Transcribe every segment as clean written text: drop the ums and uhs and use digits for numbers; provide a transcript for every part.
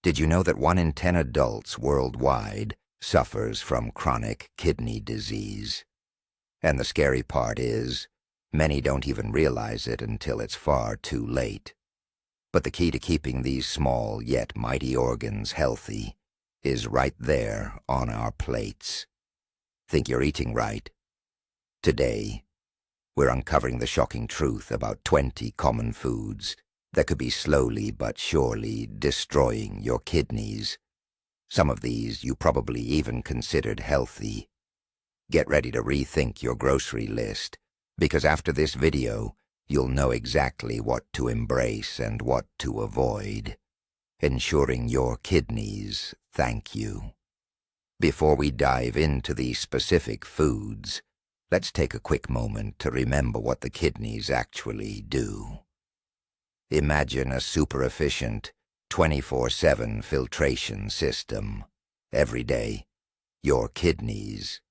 Did you know that 1 in 10 adults worldwide suffers from chronic kidney disease? And the scary part is, many don't even realize it until it's far too late. But the key to keeping these small yet mighty organs healthy is right there on our plates. Think you're eating right? Today, we're uncovering the shocking truth about 20 common foods that could be slowly but surely destroying your kidneys. Some of these you probably even considered healthy. Get ready to rethink your grocery list, because after this video, you'll know exactly what to embrace and what to avoid, ensuring your kidneys thank you. Before we dive into these specific foods, let's take a quick moment to remember what the kidneys actually do. Imagine a super-efficient, 24/7 filtration system. Every day, your kidneys,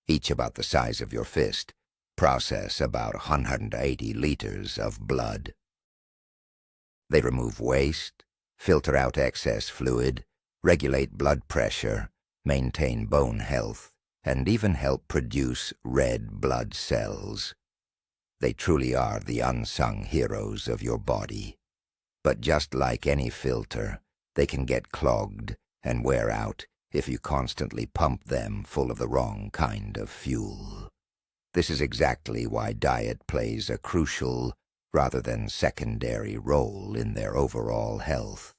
each about the size of your fist, process about 180 liters of blood. They remove waste, filter out excess fluid, regulate blood pressure, maintain bone health, and even help produce red blood cells. They truly are the unsung heroes of your body. But just like any filter, they can get clogged and wear out if you constantly pump them full of the wrong kind of fuel. This is exactly why diet plays a crucial, rather than secondary, role in their overall health.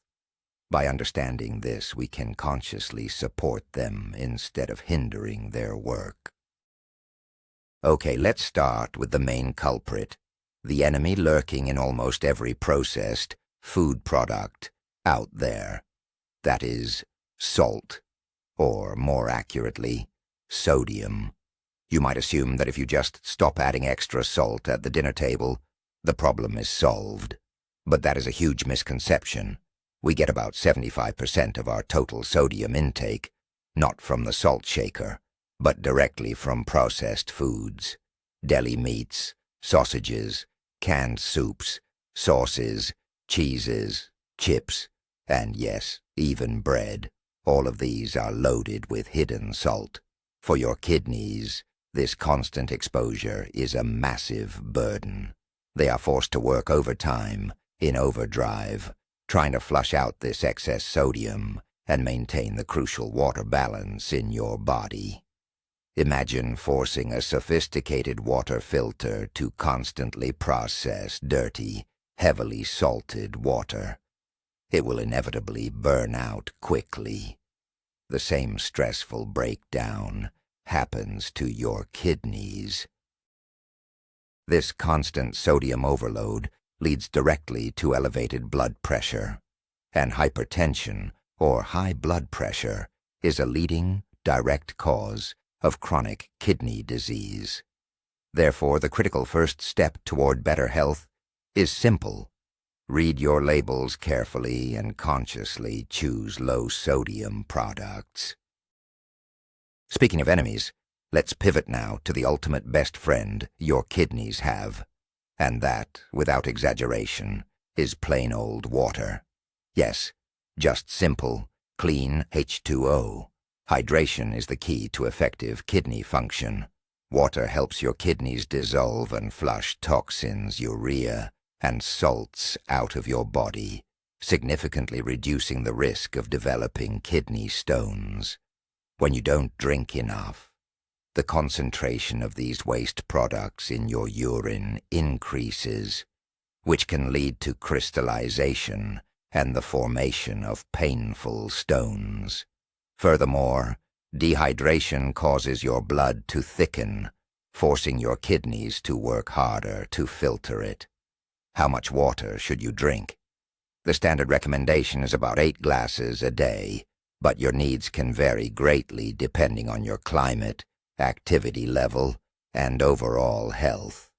By understanding this, we can consciously support them instead of hindering their work. Okay, let's start with the main culprit, the enemy lurking in almost every processed food product out there. That is salt, or more accurately, sodium. You might assume that if you just stop adding extra salt at the dinner table, the problem is solved. But that is a huge misconception. We get about 75% of our total sodium intake, not from the salt shaker, but directly from processed foods. Deli meats, sausages, canned soups, sauces, cheeses, chips, and yes, even bread. All of these are loaded with hidden salt. For your kidneys, this constant exposure is a massive burden. They are forced to work overtime, in overdrive, trying to flush out this excess sodium and maintain the crucial water balance in your body. Imagine forcing a sophisticated water filter to constantly process dirty, heavily salted water. It will inevitably burn out quickly. The same stressful breakdown happens to your kidneys. This constant sodium overload leads directly to elevated blood pressure, and hypertension, or high blood pressure, is a leading, direct cause of chronic kidney disease. Therefore, the critical first step toward better health is simple. Read your labels carefully and consciously choose low-sodium products. Speaking of enemies, let's pivot now to the ultimate best friend your kidneys have. And that, without exaggeration, is plain old water. Yes, just simple, clean H2O. Hydration is the key to effective kidney function. Water helps your kidneys dissolve and flush toxins, urea, and salts out of your body, significantly reducing the risk of developing kidney stones. When you don't drink enough, the concentration of these waste products in your urine increases, which can lead to crystallization and the formation of painful stones. Furthermore, dehydration causes your blood to thicken, forcing your kidneys to work harder to filter it. How much water should you drink? The standard recommendation is about 8 glasses a day, but your needs can vary greatly depending on your climate, activity level, and overall health.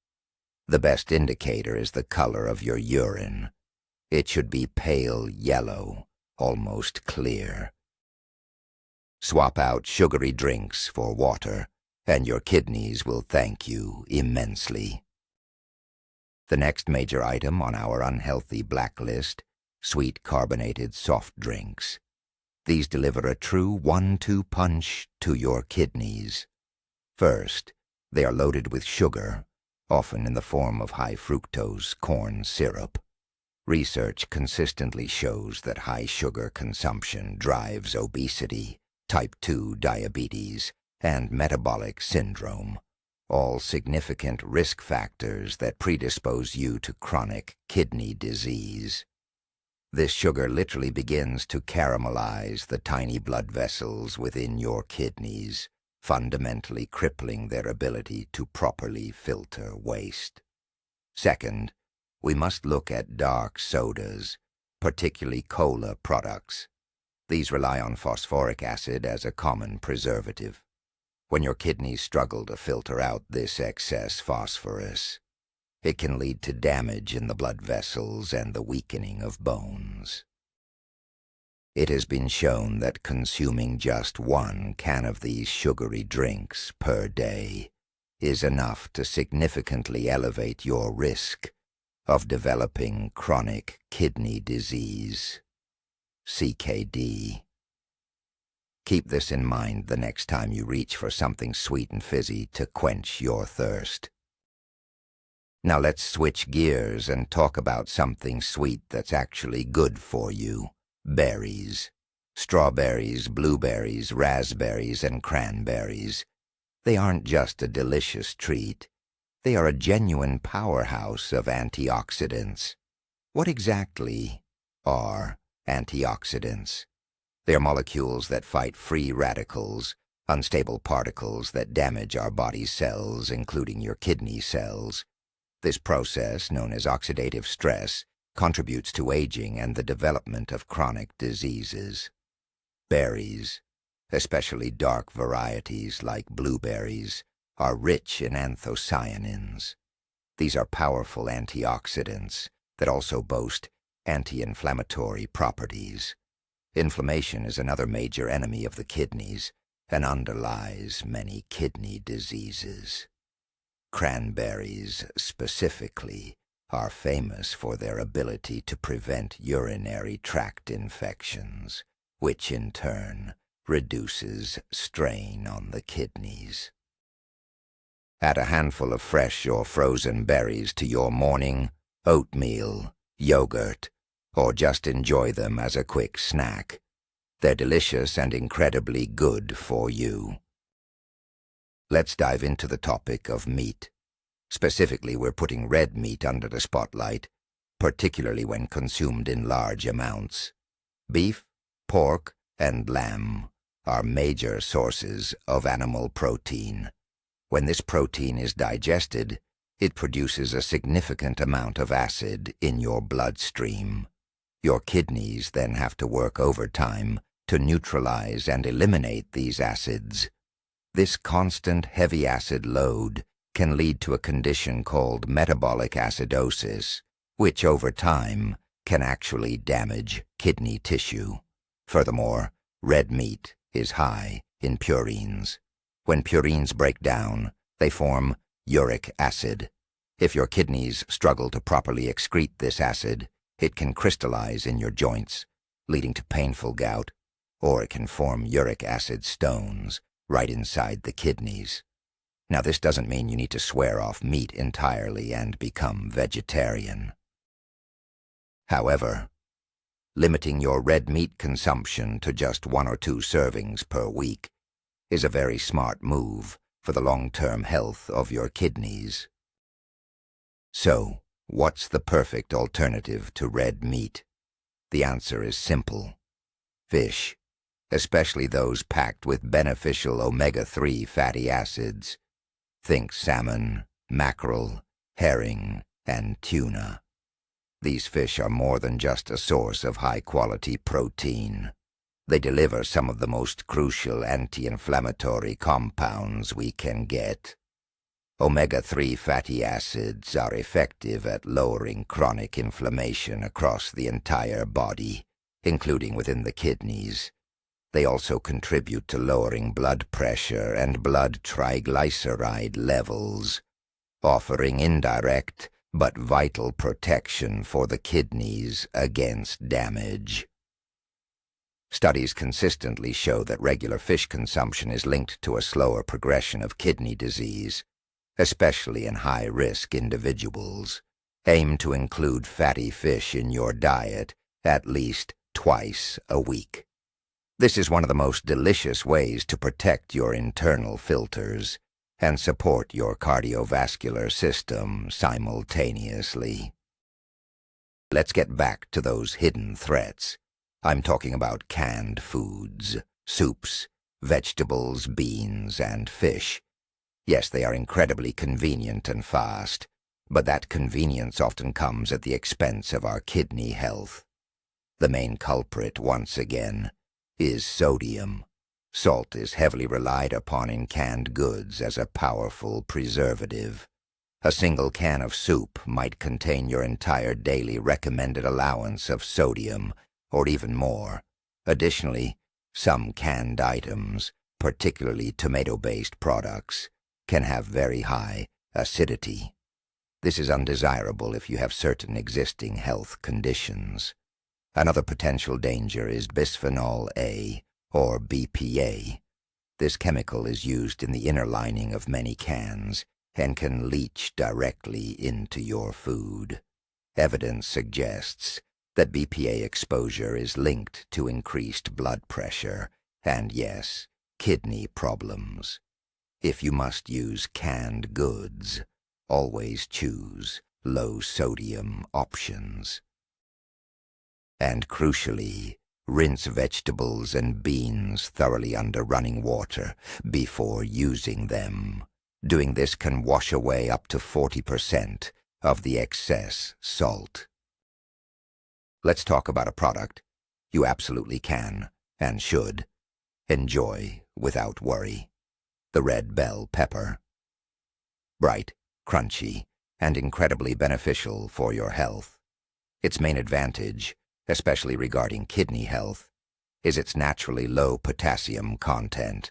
The best indicator is the color of your urine. It should be pale yellow, almost clear. Swap out sugary drinks for water, and your kidneys will thank you immensely. The next major item on our unhealthy blacklist: sweet carbonated soft drinks. These deliver a true 1-2 punch to your kidneys. First, they are loaded with sugar, often in the form of high fructose corn syrup. Research consistently shows that high sugar consumption drives obesity, type 2 diabetes, and metabolic syndrome, all significant risk factors that predispose you to chronic kidney disease. This sugar literally begins to caramelize the tiny blood vessels within your kidneys, fundamentally crippling their ability to properly filter waste. Second, we must look at dark sodas, particularly cola products. These rely on phosphoric acid as a common preservative. When your kidneys struggle to filter out this excess phosphorus, it can lead to damage in the blood vessels and the weakening of bones. It has been shown that consuming just 1 can of these sugary drinks per day is enough to significantly elevate your risk of developing chronic kidney disease, CKD. Keep this in mind the next time you reach for something sweet and fizzy to quench your thirst. Now let's switch gears and talk about something sweet that's actually good for you. Berries. Strawberries, blueberries, raspberries, and cranberries. They aren't just a delicious treat. They are a genuine powerhouse of antioxidants. What exactly are antioxidants? They are molecules that fight free radicals, unstable particles that damage our body cells, including your kidney cells. This process, known as oxidative stress, contributes to aging and the development of chronic diseases. Berries, especially dark varieties like blueberries, are rich in anthocyanins. These are powerful antioxidants that also boast anti-inflammatory properties. Inflammation is another major enemy of the kidneys and underlies many kidney diseases. Cranberries, specifically, are famous for their ability to prevent urinary tract infections, which in turn reduces strain on the kidneys. Add a handful of fresh or frozen berries to your morning, oatmeal, yogurt, or just enjoy them as a quick snack. They're delicious and incredibly good for you. Let's dive into the topic of meat. Specifically, we're putting red meat under the spotlight, particularly when consumed in large amounts. Beef, pork, and lamb are major sources of animal protein. When this protein is digested, it produces a significant amount of acid in your bloodstream. Your kidneys then have to work overtime to neutralize and eliminate these acids. This constant heavy acid load can lead to a condition called metabolic acidosis, which over time can actually damage kidney tissue. Furthermore, red meat is high in purines. When purines break down, they form uric acid. If your kidneys struggle to properly excrete this acid, it can crystallize in your joints, leading to painful gout, or it can form uric acid stones right inside the kidneys. Now, this doesn't mean you need to swear off meat entirely and become vegetarian. However, limiting your red meat consumption to just 1 or 2 servings per week is a very smart move for the long-term health of your kidneys. So, what's the perfect alternative to red meat? The answer is simple. Fish, especially those packed with beneficial omega-3 fatty acids. Think salmon, mackerel, herring, and tuna. These fish are more than just a source of high-quality protein. They deliver some of the most crucial anti-inflammatory compounds we can get. Omega-3 fatty acids are effective at lowering chronic inflammation across the entire body, including within the kidneys. They also contribute to lowering blood pressure and blood triglyceride levels, offering indirect but vital protection for the kidneys against damage. Studies consistently show that regular fish consumption is linked to a slower progression of kidney disease, especially in high-risk individuals. Aim to include fatty fish in your diet at least twice a week. This is one of the most delicious ways to protect your internal filters and support your cardiovascular system simultaneously. Let's get back to those hidden threats. I'm talking about canned foods, soups, vegetables, beans, and fish. Yes, they are incredibly convenient and fast, but that convenience often comes at the expense of our kidney health. The main culprit, once again, is sodium. Salt is heavily relied upon in canned goods as a powerful preservative. A single can of soup might contain your entire daily recommended allowance of sodium, or even more. Additionally, some canned items, particularly tomato-based products, can have very high acidity. This is undesirable if you have certain existing health conditions. Another potential danger is bisphenol A, or BPA. This chemical is used in the inner lining of many cans and can leach directly into your food. Evidence suggests that BPA exposure is linked to increased blood pressure and, yes, kidney problems. If you must use canned goods, always choose low-sodium options. And crucially, rinse vegetables and beans thoroughly under running water before using them. Doing this can wash away up to 40% of the excess salt. Let's talk about a product you absolutely can, and should, enjoy without worry. The red bell pepper. Bright, crunchy, and incredibly beneficial for your health. Its main advantage, especially regarding kidney health, is its naturally low potassium content.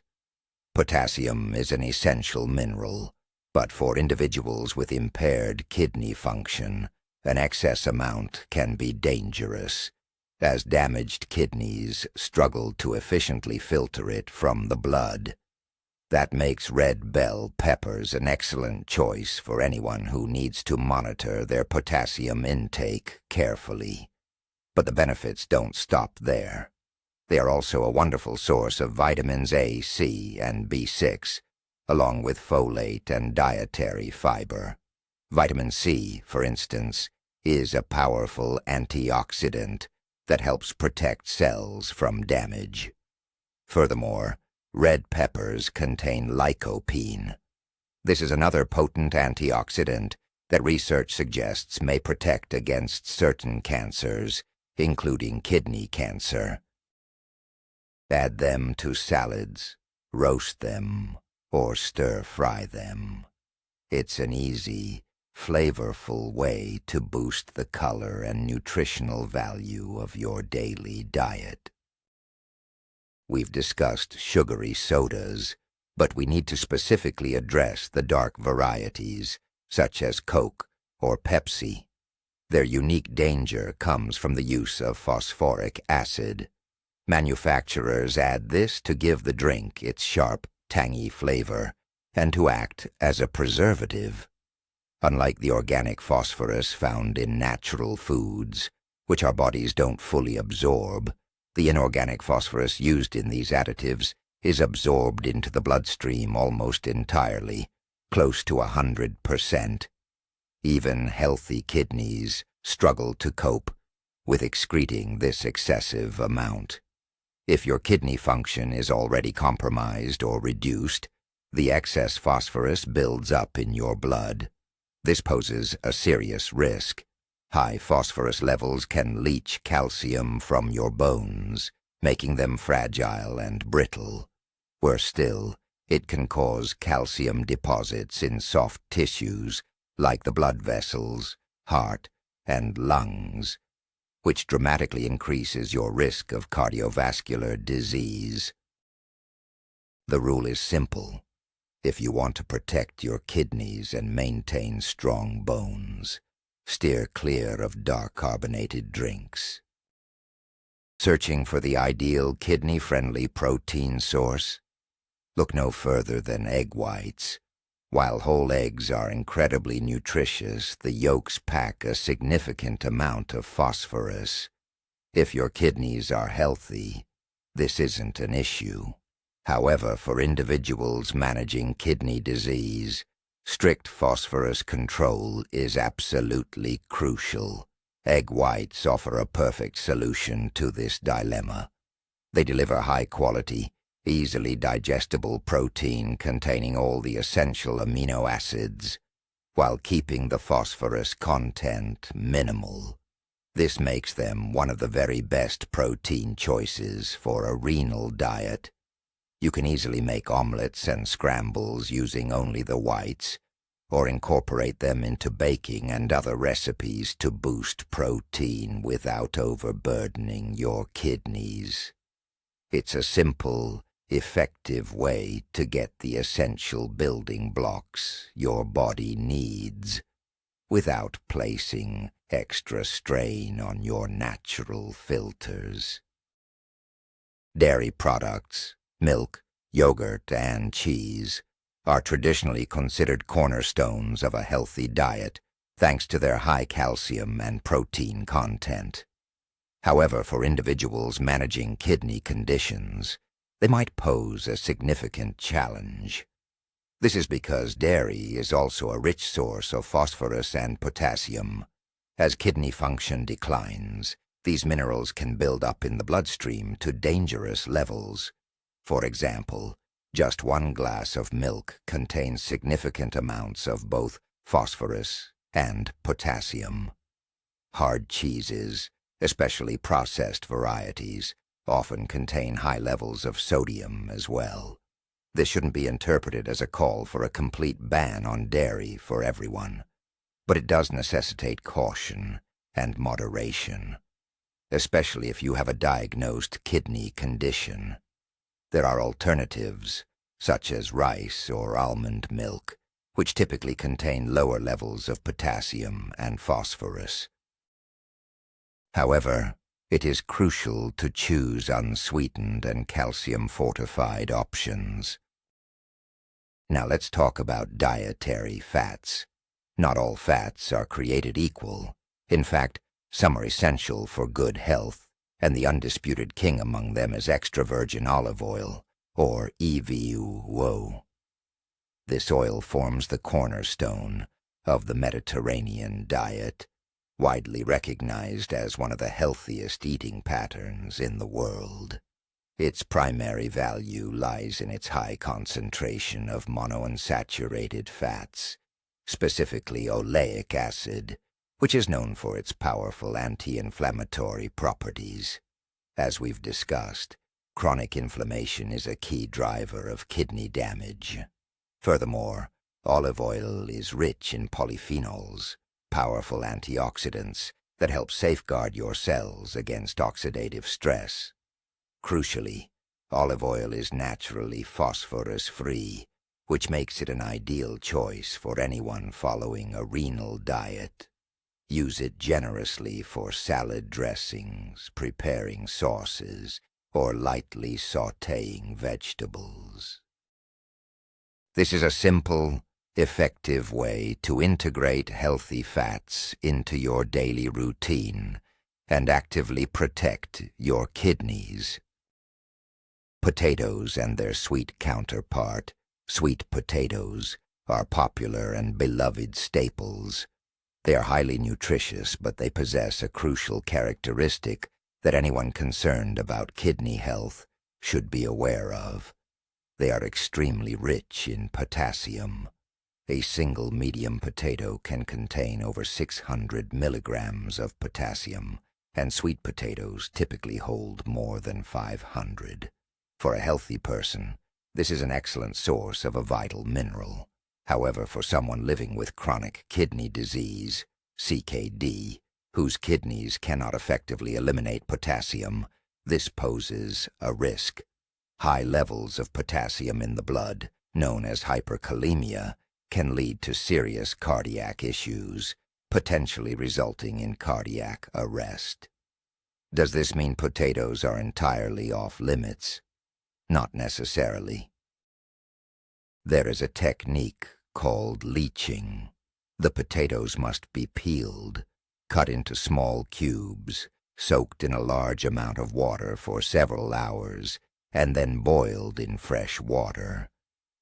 Potassium is an essential mineral, but for individuals with impaired kidney function, an excess amount can be dangerous, as damaged kidneys struggle to efficiently filter it from the blood. That makes red bell peppers an excellent choice for anyone who needs to monitor their potassium intake carefully. But the benefits don't stop there. They are also a wonderful source of vitamins A, C, and B6, along with folate and dietary fiber. Vitamin C, for instance, is a powerful antioxidant that helps protect cells from damage. Furthermore, red peppers contain lycopene. This is another potent antioxidant that research suggests may protect against certain cancers, including kidney cancer. Add them to salads, roast them, or stir-fry them. It's an easy, flavorful way to boost the color and nutritional value of your daily diet. We've discussed sugary sodas, but we need to specifically address the dark varieties, such as Coke or Pepsi. Their unique danger comes from the use of phosphoric acid. Manufacturers add this to give the drink its sharp, tangy flavor and to act as a preservative. Unlike the organic phosphorus found in natural foods, which our bodies don't fully absorb, the inorganic phosphorus used in these additives is absorbed into the bloodstream almost entirely, close to 100%. Even healthy kidneys struggle to cope with excreting this excessive amount. If your kidney function is already compromised or reduced, the excess phosphorus builds up in your blood. This poses a serious risk. High phosphorus levels can leach calcium from your bones, making them fragile and brittle. Worse still, it can cause calcium deposits in soft tissues like the blood vessels, heart, and lungs, which dramatically increases your risk of cardiovascular disease. The rule is simple. If you want to protect your kidneys and maintain strong bones, steer clear of dark carbonated drinks. Searching for the ideal kidney-friendly protein source? Look no further than egg whites. While whole eggs are incredibly nutritious, the yolks pack a significant amount of phosphorus. If your kidneys are healthy, this isn't an issue. However, for individuals managing kidney disease, strict phosphorus control is absolutely crucial. Egg whites offer a perfect solution to this dilemma. They deliver high-quality, easily digestible protein containing all the essential amino acids, while keeping the phosphorus content minimal. This makes them one of the very best protein choices for a renal diet. You can easily make omelets and scrambles using only the whites, or incorporate them into baking and other recipes to boost protein without overburdening your kidneys. It's a simple, effective way to get the essential building blocks your body needs without placing extra strain on your natural filters. Dairy products, milk, yogurt, and cheese are traditionally considered cornerstones of a healthy diet thanks to their high calcium and protein content. However, for individuals managing kidney conditions, they might pose a significant challenge. This is because dairy is also a rich source of phosphorus and potassium. As kidney function declines, these minerals can build up in the bloodstream to dangerous levels. For example, just 1 glass of milk contains significant amounts of both phosphorus and potassium. Hard cheeses, especially processed varieties, often contain high levels of sodium as well. This shouldn't be interpreted as a call for a complete ban on dairy for everyone, but it does necessitate caution and moderation, especially if you have a diagnosed kidney condition. There are alternatives, such as rice or almond milk, which typically contain lower levels of potassium and phosphorus. However, it is crucial to choose unsweetened and calcium-fortified options. Now let's talk about dietary fats. Not all fats are created equal. In fact, some are essential for good health, and the undisputed king among them is extra virgin olive oil, or EVO. This oil forms the cornerstone of the Mediterranean diet, widely recognized as one of the healthiest eating patterns in the world. Its primary value lies in its high concentration of monounsaturated fats, specifically oleic acid, which is known for its powerful anti-inflammatory properties. As we've discussed, chronic inflammation is a key driver of kidney damage. Furthermore, olive oil is rich in polyphenols, powerful antioxidants that help safeguard your cells against oxidative stress. Crucially, olive oil is naturally phosphorus-free, which makes it an ideal choice for anyone following a renal diet. Use it generously for salad dressings, preparing sauces, or lightly sautéing vegetables. This is a simple, effective way to integrate healthy fats into your daily routine and actively protect your kidneys. Potatoes and their sweet counterpart, sweet potatoes, are popular and beloved staples. They are highly nutritious, but they possess a crucial characteristic that anyone concerned about kidney health should be aware of. They are extremely rich in potassium. A single medium potato can contain over 600 milligrams of potassium, and sweet potatoes typically hold more than 500. For a healthy person, this is an excellent source of a vital mineral. However, for someone living with chronic kidney disease, CKD, whose kidneys cannot effectively eliminate potassium, this poses a risk. High levels of potassium in the blood, known as hyperkalemia, can lead to serious cardiac issues, potentially resulting in cardiac arrest. Does this mean potatoes are entirely off limits? Not necessarily. There is a technique called leaching. The potatoes must be peeled, cut into small cubes, soaked in a large amount of water for several hours, and then boiled in fresh water.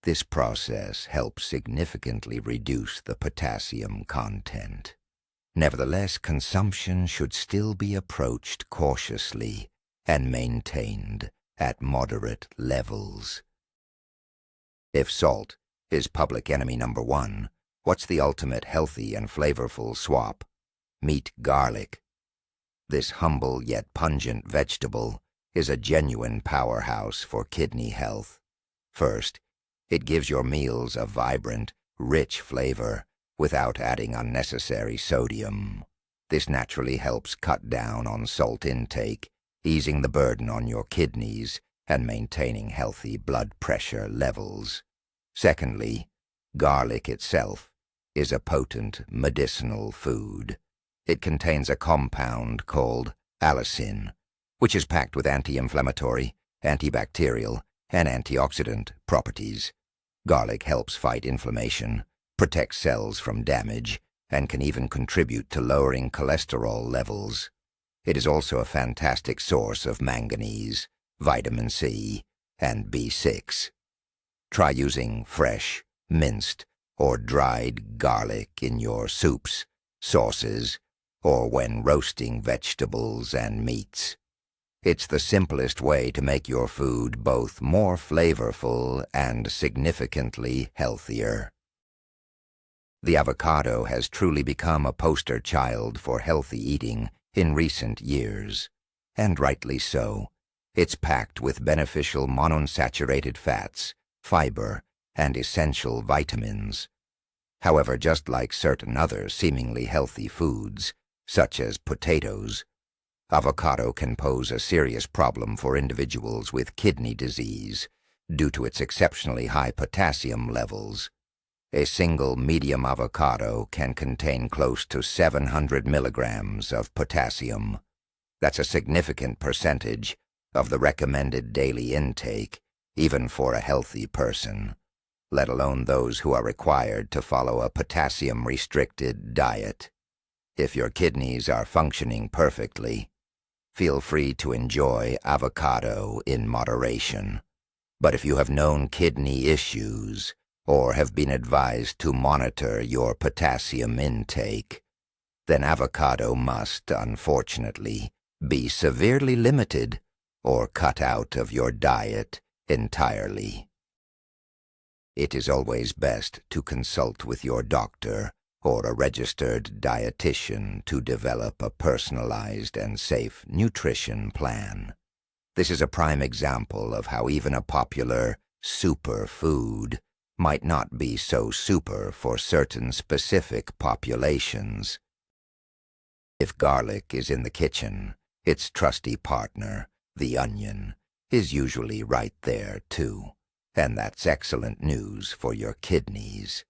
This process helps significantly reduce the potassium content. Nevertheless, consumption should still be approached cautiously and maintained at moderate levels. If salt is public enemy number one, what's the ultimate healthy and flavorful swap? Meet garlic. This humble yet pungent vegetable is a genuine powerhouse for kidney health. First, it gives your meals a vibrant, rich flavor without adding unnecessary sodium. This naturally helps cut down on salt intake, easing the burden on your kidneys and maintaining healthy blood pressure levels. Secondly, garlic itself is a potent medicinal food. It contains a compound called allicin, which is packed with anti-inflammatory, antibacterial, and antioxidant properties. Garlic helps fight inflammation, protects cells from damage, and can even contribute to lowering cholesterol levels. It is also a fantastic source of manganese, vitamin C, and B6. Try using fresh, minced, or dried garlic in your soups, sauces, or when roasting vegetables and meats. It's the simplest way to make your food both more flavorful and significantly healthier. The avocado has truly become a poster child for healthy eating in recent years, and rightly so. It's packed with beneficial monounsaturated fats, fiber, and essential vitamins. However, just like certain other seemingly healthy foods, such as potatoes, avocado can pose a serious problem for individuals with kidney disease due to its exceptionally high potassium levels. A single medium avocado can contain close to 700 milligrams of potassium. That's a significant percentage of the recommended daily intake, even for a healthy person, let alone those who are required to follow a potassium-restricted diet. If your kidneys are functioning perfectly, feel free to enjoy avocado in moderation. But if you have known kidney issues or have been advised to monitor your potassium intake, then avocado must, unfortunately, be severely limited or cut out of your diet entirely. It is always best to consult with your doctor or a registered dietitian to develop a personalized and safe nutrition plan. This is a prime example of how even a popular superfood might not be so super for certain specific populations. If garlic is in the kitchen, its trusty partner, the onion, is usually right there too, and that's excellent news for your kidneys.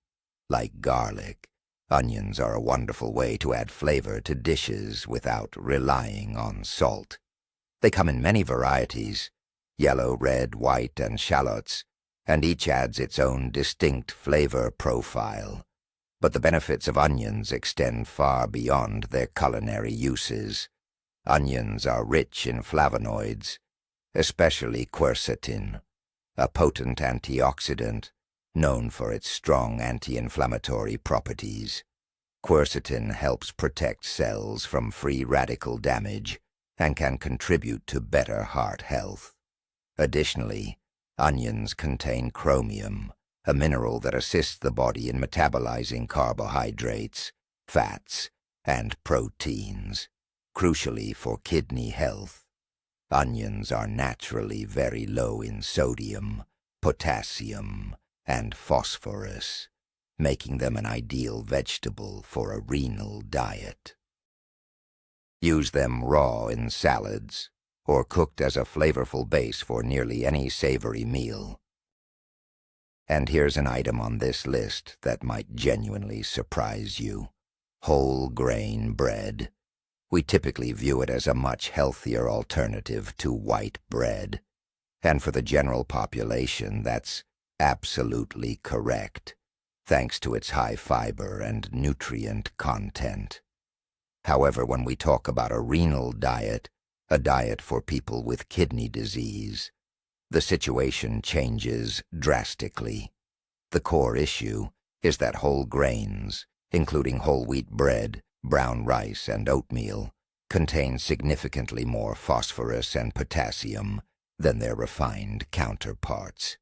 Like garlic, onions are a wonderful way to add flavor to dishes without relying on salt. They come in many varieties, yellow, red, white, and shallots, and each adds its own distinct flavor profile. But the benefits of onions extend far beyond their culinary uses. Onions are rich in flavonoids, especially quercetin, a potent antioxidant known for its strong anti-inflammatory properties. Quercetin helps protect cells from free radical damage and can contribute to better heart health. Additionally, onions contain chromium, a mineral that assists the body in metabolizing carbohydrates, fats, and proteins. Crucially for kidney health, onions are naturally very low in sodium, potassium, and phosphorus, making them an ideal vegetable for a renal diet. Use them raw in salads or cooked as a flavorful base for nearly any savory meal. And here's an item on this list that might genuinely surprise you: whole grain bread. we typically view it as a much healthier alternative to white bread. And for the general population, that's absolutely correct, thanks to its high fiber and nutrient content. However, when we talk about a renal diet, a diet for people with kidney disease, the situation changes drastically. The core issue is that whole grains, including whole wheat bread, brown rice, and oatmeal, contain significantly more phosphorus and potassium than their refined counterparts.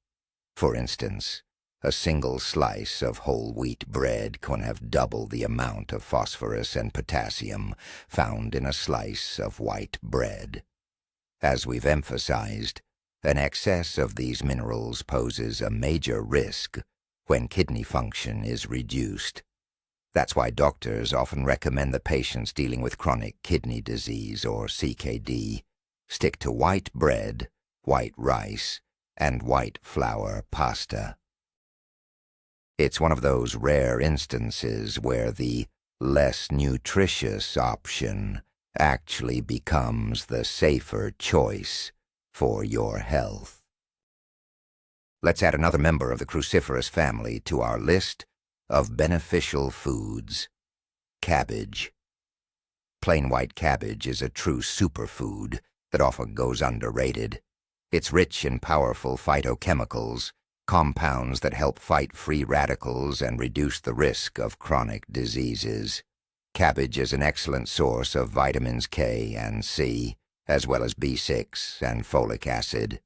For instance, a single slice of whole wheat bread can have double the amount of phosphorus and potassium found in a slice of white bread. As we've emphasized, an excess of these minerals poses a major risk when kidney function is reduced. That's why doctors often recommend the patients dealing with chronic kidney disease, or CKD, stick to white bread, white rice, and white flour pasta. It's one of those rare instances where the less nutritious option actually becomes the safer choice for your health. Let's add another member of the cruciferous family to our list of beneficial foods: cabbage. Plain white cabbage is a true superfood that often goes underrated. It's rich in powerful phytochemicals, compounds that help fight free radicals and reduce the risk of chronic diseases. Cabbage is an excellent source of vitamins K and C, as well as B6 and folic acid.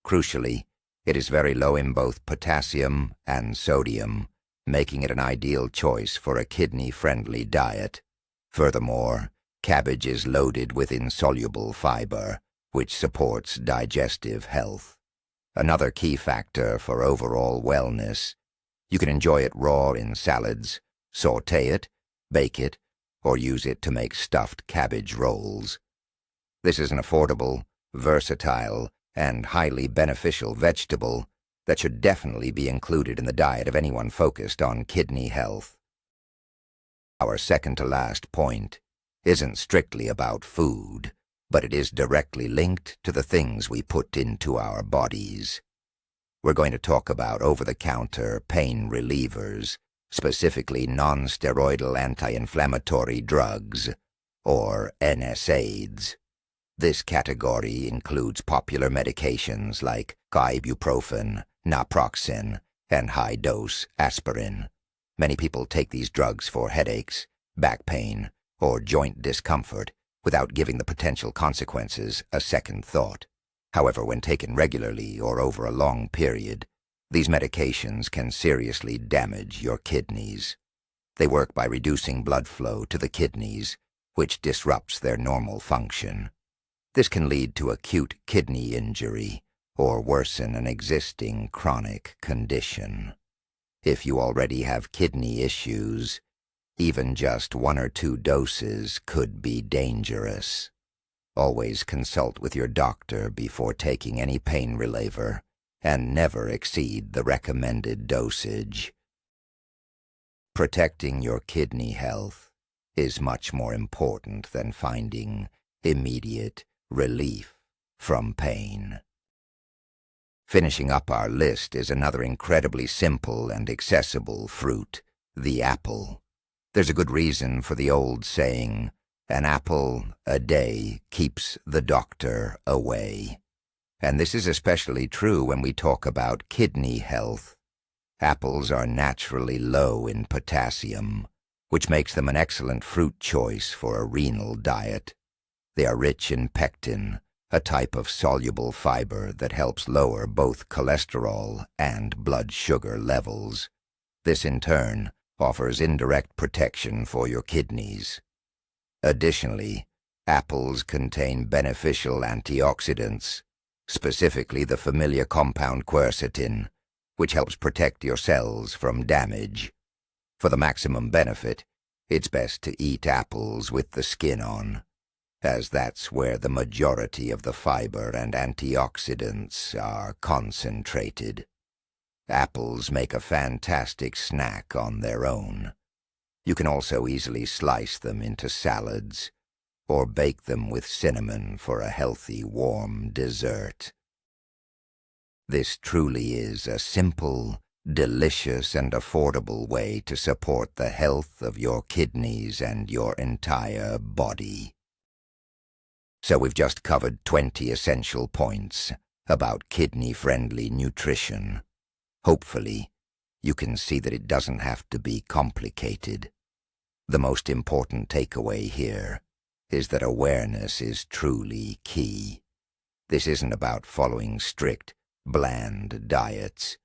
Crucially, it is very low in both potassium and sodium, making it an ideal choice for a kidney-friendly diet. Furthermore, cabbage is loaded with insoluble fiber, which supports digestive health. Another key factor for overall wellness: you can enjoy it raw in salads, saute it, bake it, or use it to make stuffed cabbage rolls. This is an affordable, versatile, and highly beneficial vegetable that should definitely be included in the diet of anyone focused on kidney health. Our second-to-last point isn't strictly about food, but it is directly linked to the things we put into our bodies. We're going to talk about over-the-counter pain relievers, specifically non-steroidal anti-inflammatory drugs, or NSAIDs. This category includes popular medications like ibuprofen, naproxen, and high-dose aspirin. Many people take these drugs for headaches, back pain, or joint discomfort without giving the potential consequences a second thought. However, when taken regularly or over a long period, these medications can seriously damage your kidneys. They work by reducing blood flow to the kidneys, which disrupts their normal function. This can lead to acute kidney injury or worsen an existing chronic condition. If you already have kidney issues, even just 1 or 2 doses could be dangerous. Always consult with your doctor before taking any pain reliever, and never exceed the recommended dosage. Protecting your kidney health is much more important than finding immediate relief from pain. Finishing up our list is another incredibly simple and accessible fruit: the apple. There's a good reason for the old saying, "An apple a day keeps the doctor away." And this is especially true when we talk about kidney health. Apples are naturally low in potassium, which makes them an excellent fruit choice for a renal diet. They are rich in pectin, a type of soluble fiber that helps lower both cholesterol and blood sugar levels. This, in turn, offers indirect protection for your kidneys. Additionally, apples contain beneficial antioxidants, specifically the familiar compound quercetin, which helps protect your cells from damage. For the maximum benefit, it's best to eat apples with the skin on, as that's where the majority of the fiber and antioxidants are concentrated. Apples make a fantastic snack on their own. You can also easily slice them into salads, or bake them with cinnamon for a healthy, warm dessert. This truly is a simple, delicious, and affordable way to support the health of your kidneys and your entire body. So we've just covered 20 essential points about kidney-friendly nutrition. Hopefully, you can see that it doesn't have to be complicated. The most important takeaway here is that awareness is truly key. This isn't about following strict, bland diets.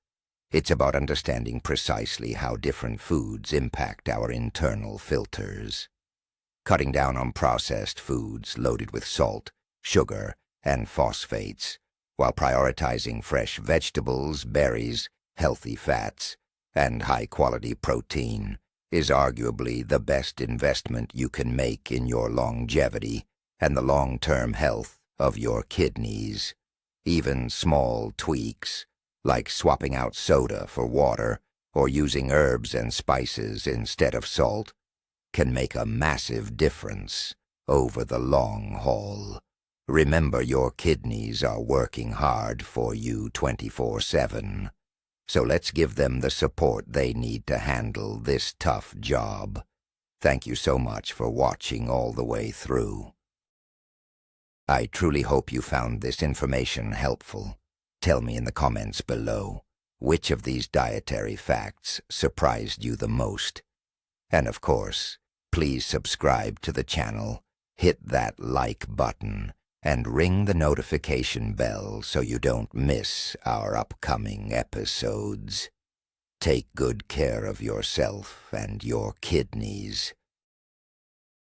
It's about understanding precisely how different foods impact our internal filters. Cutting down on processed foods loaded with salt, sugar, and phosphates, while prioritizing fresh vegetables, berries, healthy fats, and high-quality protein is arguably the best investment you can make in your longevity and the long-term health of your kidneys. Even small tweaks, like swapping out soda for water or using herbs and spices instead of salt, can make a massive difference over the long haul. Remember, your kidneys are working hard for you 24/7. So let's give them the support they need to handle this tough job. Thank you so much for watching all the way through. I truly hope you found this information helpful. Tell me in the comments below which of these dietary facts surprised you the most. And of course, please subscribe to the channel, hit that like button, and ring the notification bell so you don't miss our upcoming episodes. Take good care of yourself and your kidneys.